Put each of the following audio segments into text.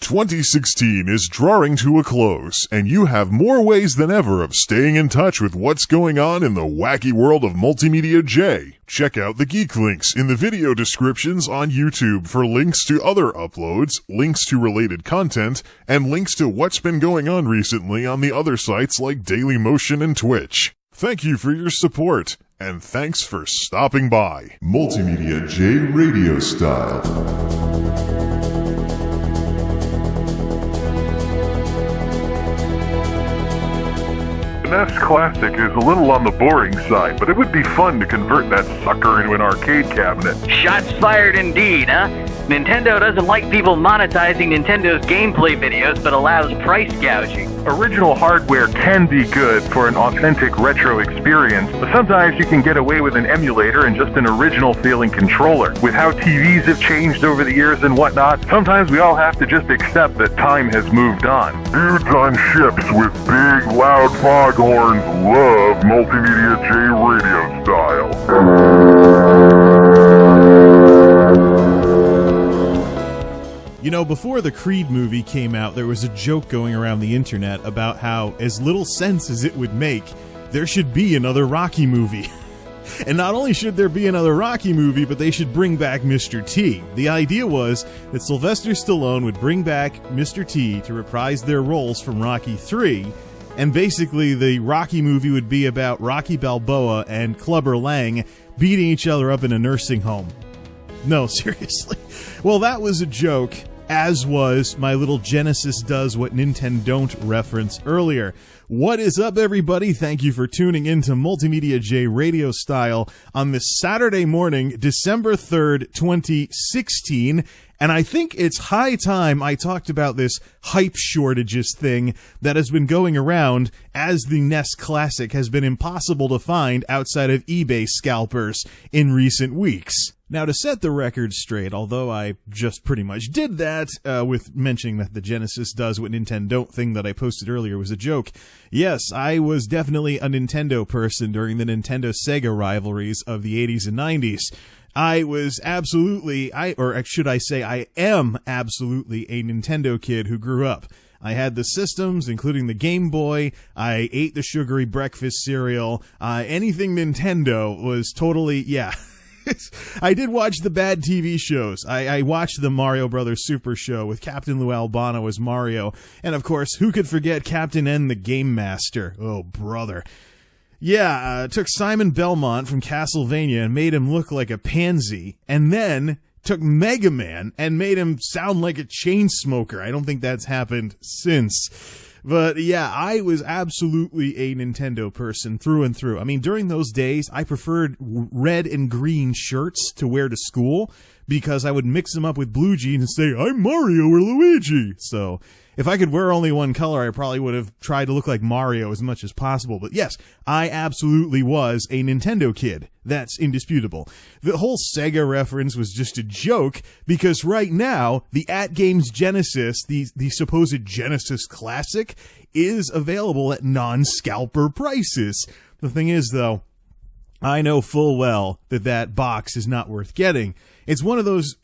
2016 is drawing to a close, and you have more ways than ever of staying in touch with what's going on in the wacky world of MultimediaJay. Check out the geek links in the video descriptions on YouTube for links to other uploads, links to related content, and links to what's been going on recently on the other sites like Dailymotion and Twitch. Thank you for your support, and thanks for stopping by. MultimediaJay Radio Style. The NES Classic is a little on the boring side, but it would be fun to convert that sucker into an arcade cabinet. Shots fired indeed, huh? Nintendo doesn't like people monetizing Nintendo's gameplay videos, but allows price gouging. Original hardware can be good for an authentic retro experience, but sometimes you can get away with an emulator and just an original feeling controller. With how TVs have changed over the years and whatnot, sometimes we all have to just accept that time has moved on. Dudes on ships with big, loud foghorns love MultimediaJay Radio Style. You know, before the Creed movie came out, there was a joke going around the internet about how, as little sense as it would make, there should be another Rocky movie. And not only should there be another Rocky movie, but they should bring back Mr. T. The idea was that Sylvester Stallone would bring back Mr. T to reprise their roles from Rocky 3, and basically the Rocky movie would be about Rocky Balboa and Clubber Lang beating each other up in a nursing home. No, seriously. Well, that was a joke, as was my little Genesis Does What Nintendo Don't reference earlier. What is up, everybody? Thank you for tuning in to MultimediaJay Radio Style on this Saturday morning, December 3rd, 2016. And I think it's high time I talked about this hype shortages thing that has been going around as the NES Classic has been impossible to find outside of eBay scalpers in recent weeks. Now, to set the record straight, although I just pretty much did that with mentioning that the Genesis Does What Nintendo Don't thing that I posted earlier was a joke, yes, I was definitely a Nintendo person during the Nintendo-Sega rivalries of the 80s and 90s. I was absolutely, or should I say, I am absolutely a Nintendo kid who grew up. I had the systems, including the Game Boy. I ate the sugary breakfast cereal. Anything Nintendo was totally, yeah. I did watch the bad TV shows. I watched the Mario Brothers Super Show with Captain Lou Albano as Mario. And of course, who could forget Captain N the Game Master? Oh, brother. Yeah, took Simon Belmont from Castlevania and made him look like a pansy, and then took Mega Man and made him sound like a chain smoker. I don't think that's happened since. But yeah, I was absolutely a Nintendo person through and through. I mean, during those days, I preferred red and green shirts to wear to school because I would mix them up with blue jeans and say, I'm Mario or Luigi. So if I could wear only one color, I probably would have tried to look like Mario as much as possible. But yes, I absolutely was a Nintendo kid. That's indisputable. The whole Sega reference was just a joke because right now, the AtGames Genesis, the supposed Genesis Classic, is available at non-scalper prices. The thing is, though, I know full well that that box is not worth getting. It's one of those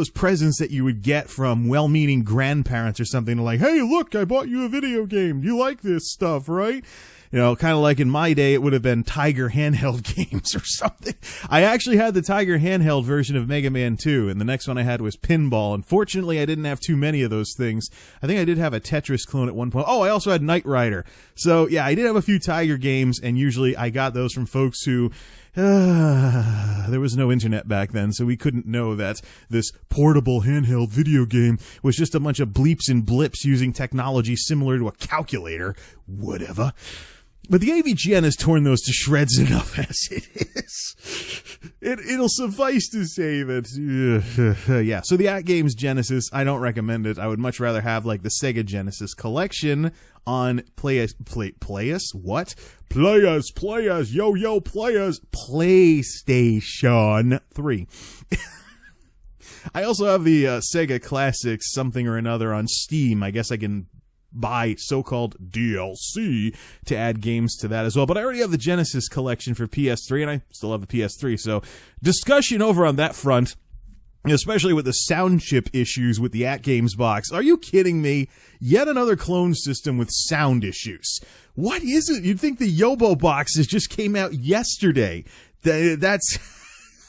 presents that you would get from well-meaning grandparents or something, like, hey, look, I bought you a video game. You like this stuff, right? You know, kind of like in my day, it would have been Tiger handheld games or something. I actually had the Tiger handheld version of Mega Man 2, and the next one I had was Pinball. Unfortunately, I didn't have too many of those things. I think I did have a Tetris clone at one point. Oh, I also had Knight Rider. So, yeah, I did have a few Tiger games, and usually I got those from folks who there was no internet back then, so we couldn't know that this portable handheld video game was just a bunch of bleeps and blips using technology similar to a calculator. Whatever. But the AVGN has torn those to shreds enough as it is. It'll suffice to say that, yeah. So the AtGames Genesis, I don't recommend it. I would much rather have like the Sega Genesis collection on PlayStation 3. I also have the Sega Classics something or another on Steam. I guess I can buy so-called DLC to add games to that as well. But I already have the Genesis collection for PS3, and I still have the PS3. So discussion over on that front. especially with the sound chip issues with the at-games box. Are you kidding me? Yet another clone system with sound issues. What is it? You'd think the Yobo boxes just came out yesterday. That's...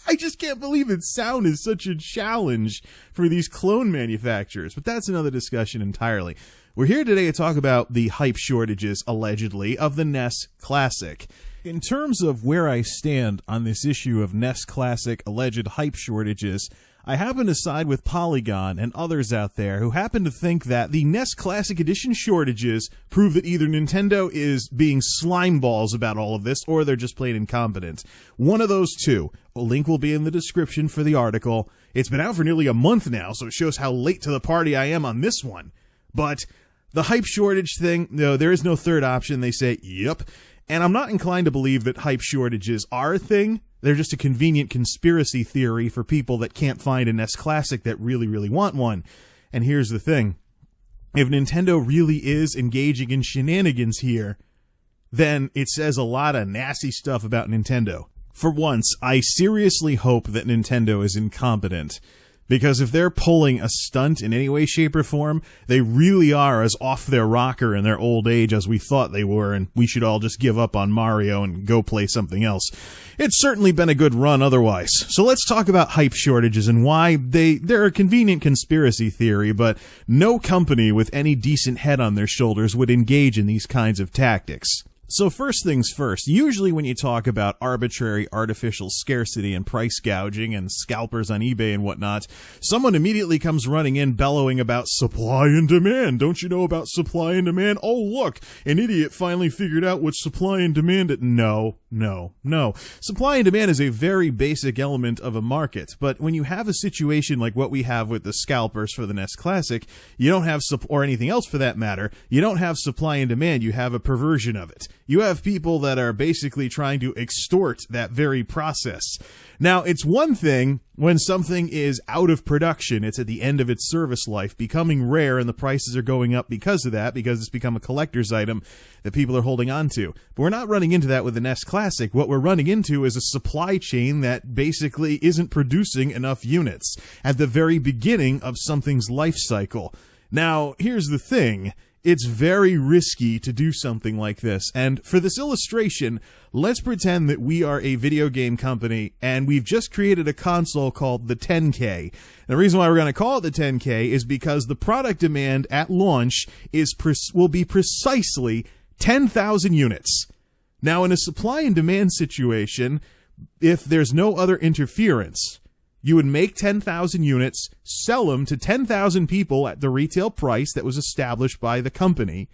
I just can't believe that sound is such a challenge for these clone manufacturers. But that's another discussion entirely. We're here today to talk about the hype shortages, allegedly, of the NES Classic. In terms of where I stand on this issue of NES Classic alleged hype shortages, I happen to side with Polygon and others out there who happen to think that the NES Classic Edition shortages prove that either Nintendo is being slimeballs about all of this or they're just plain incompetent. One of those two. A link will be in the description for the article. It's been out for nearly a month now, so it shows how late to the party I am on this one. But the hype shortage thing, no, there is no third option. They say, yep. And I'm not inclined to believe that hype shortages are a thing. They're just a convenient conspiracy theory for people that can't find a NES Classic that really, really want one. And here's the thing. If Nintendo really is engaging in shenanigans here, then it says a lot of nasty stuff about Nintendo. For once, I seriously hope that Nintendo is incompetent. Because if they're pulling a stunt in any way, shape, or form, they really are as off their rocker in their old age as we thought they were, and we should all just give up on Mario and go play something else. It's certainly been a good run otherwise. So let's talk about hype shortages and why they're a convenient conspiracy theory, but no company with any decent head on their shoulders would engage in these kinds of tactics. So first things first, usually when you talk about arbitrary artificial scarcity and price gouging and scalpers on eBay and whatnot, someone immediately comes running in bellowing about supply and demand. Don't you know about supply and demand? Oh, look, an idiot finally figured out what supply and demand is. No. Supply and demand is a very basic element of a market, but when you have a situation like what we have with the scalpers for the NES Classic, you don't have, or anything else for that matter, you don't have supply and demand, you have a perversion of it. You have people that are basically trying to extort that very process. Now, it's one thing when something is out of production, it's at the end of its service life, becoming rare, and the prices are going up because of that, because it's become a collector's item that people are holding on to. But we're not running into that with the NES Classic. What we're running into is a supply chain that basically isn't producing enough units at the very beginning of something's life cycle. Now, here's the thing. It's very risky to do something like this, and for this illustration, let's pretend that we are a video game company, and we've just created a console called the 10K. And the reason why we're going to call it the 10K is because the product demand at launch will be precisely 10,000 units. Now, in a supply and demand situation, if there's no other interference, you would make 10,000 units, sell them to 10,000 people at the retail price that was established by the company,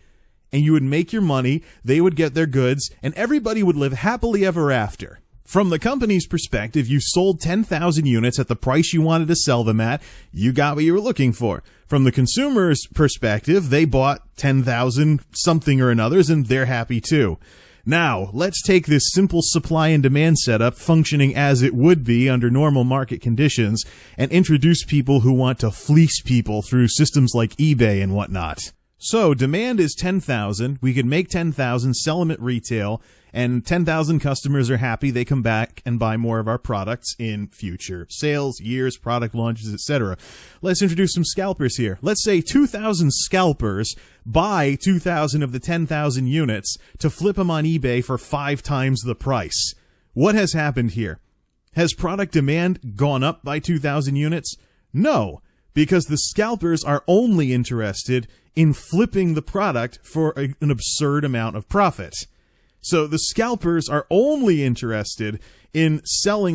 and you would make your money, they would get their goods, and everybody would live happily ever after. From the company's perspective, you sold 10,000 units at the price you wanted to sell them at, you got what you were looking for. From the consumer's perspective, they bought 10,000 something or another's, and they're happy too. Now, let's take this simple supply and demand setup functioning as it would be under normal market conditions and introduce people who want to fleece people through systems like eBay and whatnot. So, demand is 10,000, we could make 10,000, sell them at retail, and 10,000 customers are happy, they come back and buy more of our products in future sales, years, product launches, etc. Let's introduce some scalpers here. Let's say 2,000 scalpers buy 2,000 of the 10,000 units to flip them on eBay for 5 times the price. What has happened here? Has product demand gone up by 2,000 units? No, because the scalpers are only interested in flipping the product for an absurd amount of profit. So the scalpers are only interested in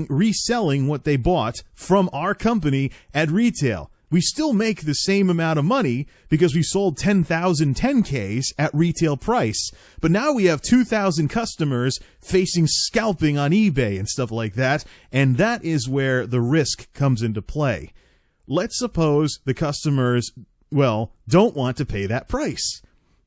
reselling what they bought from our company at retail. We still make the same amount of money because we sold 10,000 10Ks at retail price. But now we have 2,000 customers facing scalping on eBay and stuff like that, and that is where the risk comes into play. Let's suppose the customers, don't want to pay that price.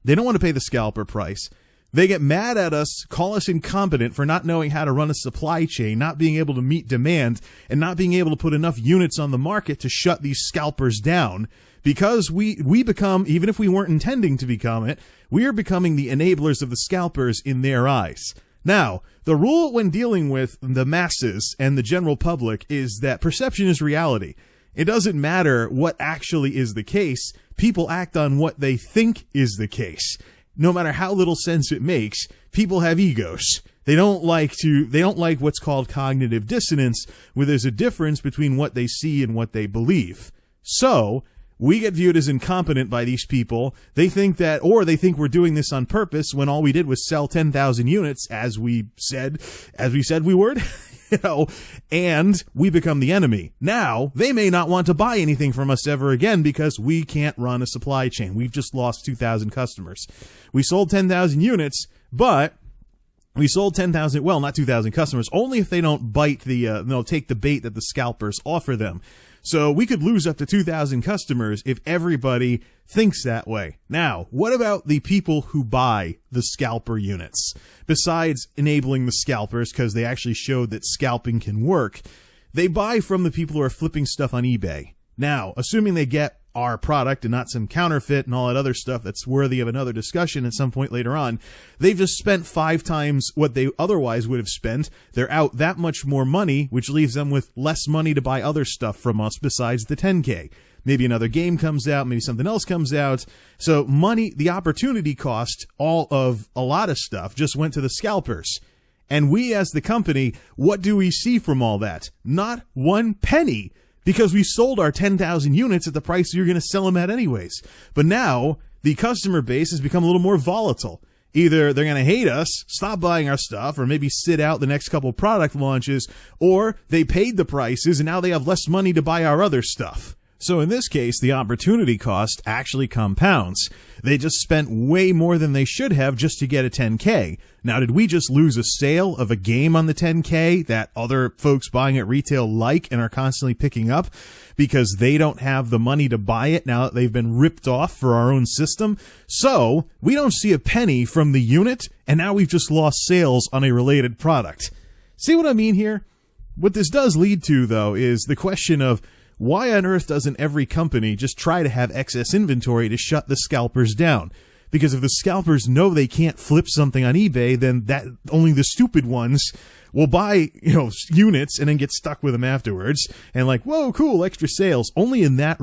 They don't want to pay the scalper price. They get mad at us, call us incompetent for not knowing how to run a supply chain, not being able to meet demand, and not being able to put enough units on the market to shut these scalpers down. Because we become, even if we weren't intending to become it, we are becoming the enablers of the scalpers in their eyes. Now, the rule when dealing with the masses and the general public is that perception is reality. It doesn't matter what actually is the case. People act on what they think is the case. No matter how little sense it makes, people have egos. They don't like what's called cognitive dissonance, where there's a difference between what they see and what they believe. So, we get viewed as incompetent by these people. They think we're doing this on purpose when all we did was sell 10,000 units, as we said we would. And we become the enemy. Now, they may not want to buy anything from us ever again because we can't run a supply chain. We've just lost 2,000 customers. We sold 10,000 units, but we sold 10,000, well, not 2,000 customers, only if they don't take the bait that the scalpers offer them. So we could lose up to 2,000 customers if everybody thinks that way. Now, what about the people who buy the scalper units? Besides enabling the scalpers, because they actually showed that scalping can work, they buy from the people who are flipping stuff on eBay. Now, assuming they get our product and not some counterfeit and all that other stuff that's worthy of another discussion at some point later on, they've just spent 5 times what they otherwise would have spent. They're out that much more money, which leaves them with less money to buy other stuff from us besides the 10K. Maybe another game comes out, maybe something else comes out. So money, the opportunity cost, all of a lot of stuff just went to the scalpers. And we as the company, what do we see from all that? Not one penny. Because we sold our 10,000 units at the price you're going to sell them at anyways. But now, the customer base has become a little more volatile. Either they're going to hate us, stop buying our stuff, or maybe sit out the next couple product launches, or they paid the prices and now they have less money to buy our other stuff. So in this case, the opportunity cost actually compounds. They just spent way more than they should have just to get a 10K. Now, did we just lose a sale of a game on the 10K that other folks buying at retail like and are constantly picking up because they don't have the money to buy it now that they've been ripped off for our own system? So, we don't see a penny from the unit, and now we've just lost sales on a related product. See what I mean here? What this does lead to, though, is the question of, why on earth doesn't every company just try to have excess inventory to shut the scalpers down? Because if the scalpers know they can't flip something on eBay, then that only the stupid ones will buy, units and then get stuck with them afterwards. And like, whoa, cool, extra sales. Only in that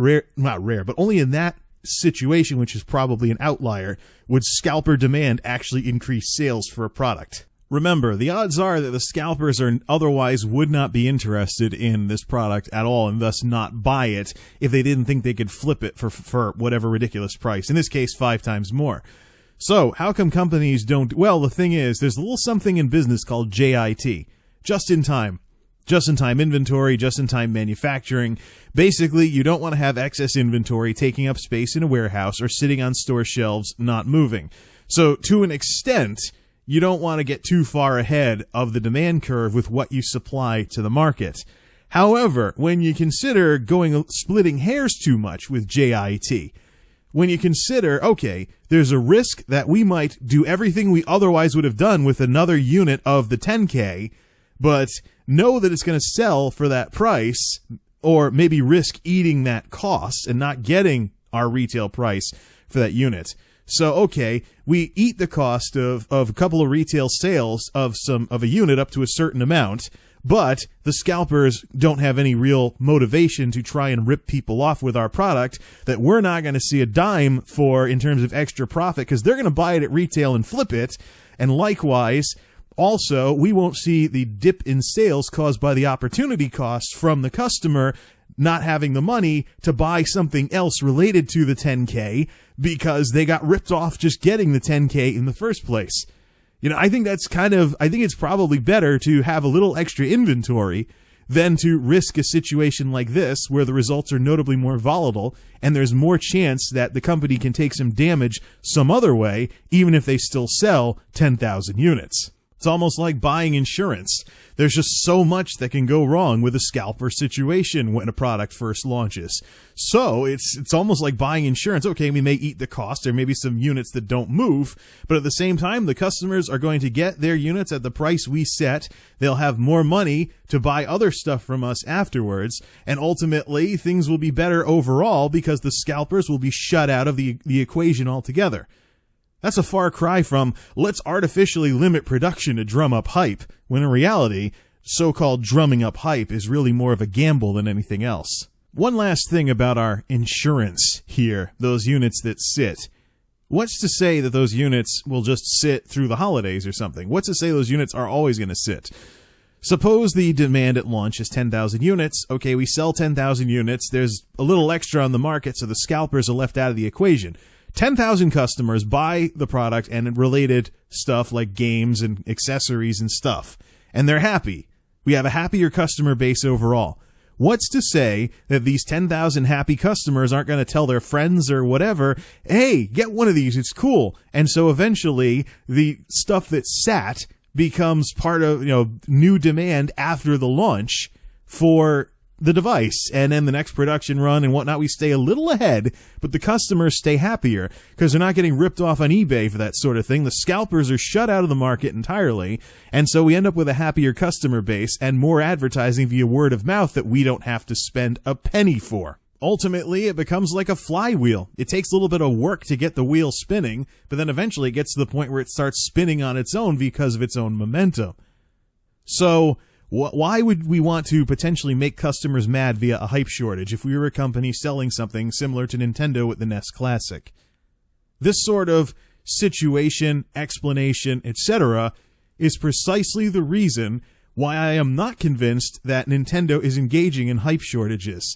only in that situation, which is probably an outlier, would scalper demand actually increase sales for a product. Remember, the odds are that the scalpers otherwise would not be interested in this product at all and thus not buy it if they didn't think they could flip it for whatever ridiculous price. In this case, 5 times more. So, how come companies don't... Well, the thing is, there's a little something in business called JIT. Just in time. Just-in-time inventory, just-in-time manufacturing. Basically, you don't want to have excess inventory taking up space in a warehouse or sitting on store shelves not moving. So, to an extent, you don't want to get too far ahead of the demand curve with what you supply to the market. However, when you consider splitting hairs too much with JIT, when you consider, okay, there's a risk that we might do everything we otherwise would have done with another unit of the 10K, but know that it's going to sell for that price, or maybe risk eating that cost and not getting our retail price for that unit. So, okay, we eat the cost of a couple of retail sales of a unit up to a certain amount, but the scalpers don't have any real motivation to try and rip people off with our product that we're not going to see a dime for in terms of extra profit because they're going to buy it at retail and flip it. And likewise, also, we won't see the dip in sales caused by the opportunity cost from the customer not having the money to buy something else related to the 10K because they got ripped off just getting the 10K in the first place. I think it's probably better to have a little extra inventory than to risk a situation like this where the results are notably more volatile and there's more chance that the company can take some damage some other way, even if they still sell 10,000 units. It's almost like buying insurance. There's just so much that can go wrong with a scalper situation when a product first launches. So it's almost like buying insurance. Okay, we may eat the cost. There may be some units that don't move, but at the same time, the customers are going to get their units at the price we set. They'll have more money to buy other stuff from us afterwards, and ultimately, things will be better overall because the scalpers will be shut out of the equation altogether. That's a far cry from, let's artificially limit production to drum up hype, when in reality, so-called drumming up hype is really more of a gamble than anything else. One last thing about our insurance here, those units that sit. What's to say that those units will just sit through the holidays or something? What's to say those units are always going to sit? Suppose the demand at launch is 10,000 units. Okay, we sell 10,000 units. There's a little extra on the market, so the scalpers are left out of the equation. 10,000 customers buy the product and related stuff like games and accessories and stuff, and they're happy. We have a happier customer base overall. What's to say that these 10,000 happy customers aren't going to tell their friends or whatever, hey, get one of these, it's cool. And so eventually the stuff that sat becomes part of, new demand after the launch for the device. And then the next production run and whatnot, we stay a little ahead, but the customers stay happier because they're not getting ripped off on eBay for that sort of thing. The scalpers are shut out of the market entirely. And so we end up with a happier customer base and more advertising via word of mouth that we don't have to spend a penny for. Ultimately, it becomes like a flywheel. It takes a little bit of work to get the wheel spinning, but then eventually it gets to the point where it starts spinning on its own because of its own momentum. So why would we want to potentially make customers mad via a hype shortage if we were a company selling something similar to Nintendo with the NES Classic? This sort of situation, explanation, etc. is precisely the reason why I am not convinced that Nintendo is engaging in hype shortages.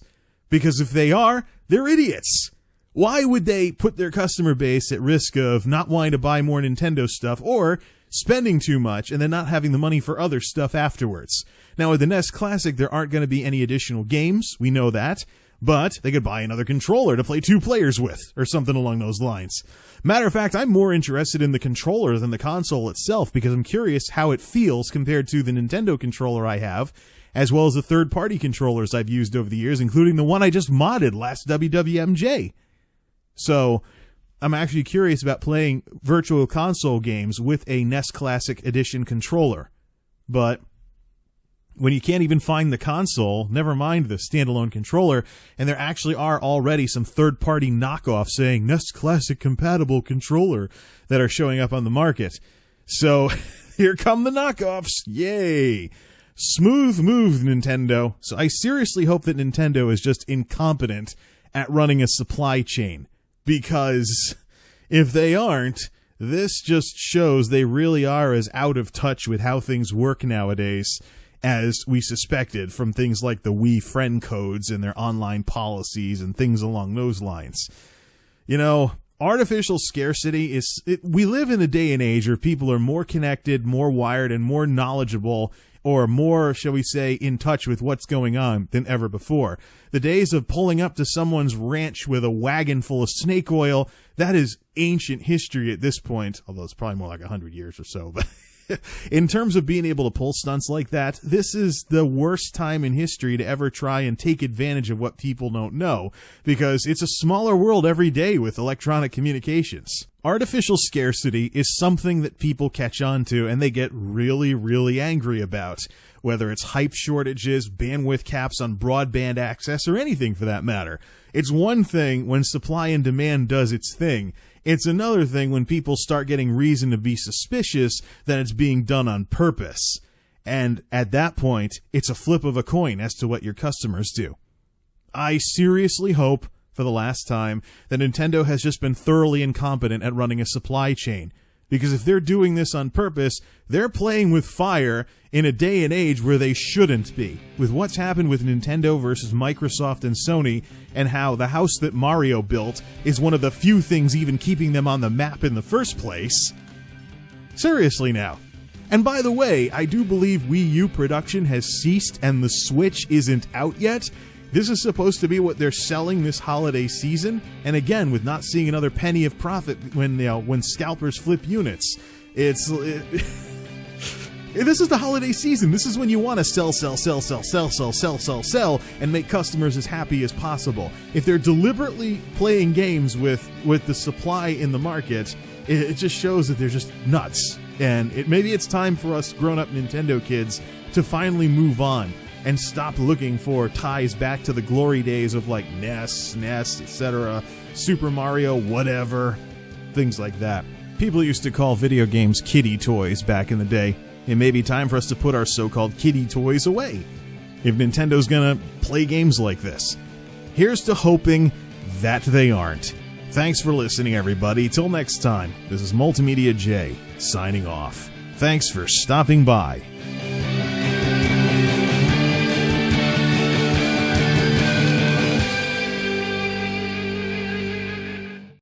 Because if they are, they're idiots. Why would they put their customer base at risk of not wanting to buy more Nintendo stuff or spending too much and then not having the money for other stuff afterwards? Now, with the NES Classic, there aren't going to be any additional games. We know that. But they could buy another controller to play 2 players with, or something along those lines. Matter of fact, I'm more interested in the controller than the console itself because I'm curious how it feels compared to the Nintendo controller I have, as well as the third-party controllers I've used over the years, including the one I just modded last WWMJ. So I'm actually curious about playing Virtual Console games with a NES Classic Edition controller. But when you can't even find the console, never mind the standalone controller, and there actually are already some third-party knockoffs saying NES Classic compatible controller that are showing up on the market. So here come the knockoffs. Yay! Smooth move, Nintendo. So I seriously hope that Nintendo is just incompetent at running a supply chain. Because if they aren't, this just shows they really are as out of touch with how things work nowadays as we suspected from things like the Wii friend codes and their online policies and things along those lines. Artificial scarcity we live in a day and age where people are more connected, more wired, and more knowledgeable, or more, shall we say, in touch with what's going on than ever before. The days of pulling up to someone's ranch with a wagon full of snake oil, that is ancient history at this point, although it's probably more like 100 years or so. But in terms of being able to pull stunts like that, this is the worst time in history to ever try and take advantage of what people don't know, because it's a smaller world every day with electronic communications. Artificial scarcity is something that people catch on to and they get really, really angry about, whether it's hype shortages, bandwidth caps on broadband access, or anything for that matter. It's one thing when supply and demand does its thing. It's another thing when people start getting reason to be suspicious that it's being done on purpose. And at that point, it's a flip of a coin as to what your customers do. I seriously hope, for the last time, that Nintendo has just been thoroughly incompetent at running a supply chain. Because if they're doing this on purpose, they're playing with fire in a day and age where they shouldn't be. With what's happened with Nintendo versus Microsoft and Sony, and how the house that Mario built is one of the few things even keeping them on the map in the first place. Seriously now. And by the way, I do believe Wii U production has ceased and the Switch isn't out yet. This is supposed to be what they're selling this holiday season, and again, with not seeing another penny of profit when scalpers flip units. This is the holiday season. This is when you want to sell, and make customers as happy as possible. If they're deliberately playing games with the supply in the market, it just shows that they're just nuts. And maybe it's time for us grown-up Nintendo kids to finally move on and stop looking for ties back to the glory days of like NES, etc., Super Mario, whatever, things like that. People used to call video games kiddie toys back in the day. It may be time for us to put our so-called kiddie toys away if Nintendo's gonna play games like this. Here's to hoping that they aren't. Thanks for listening, everybody. Till next time, this is MultimediaJay signing off. Thanks for stopping by.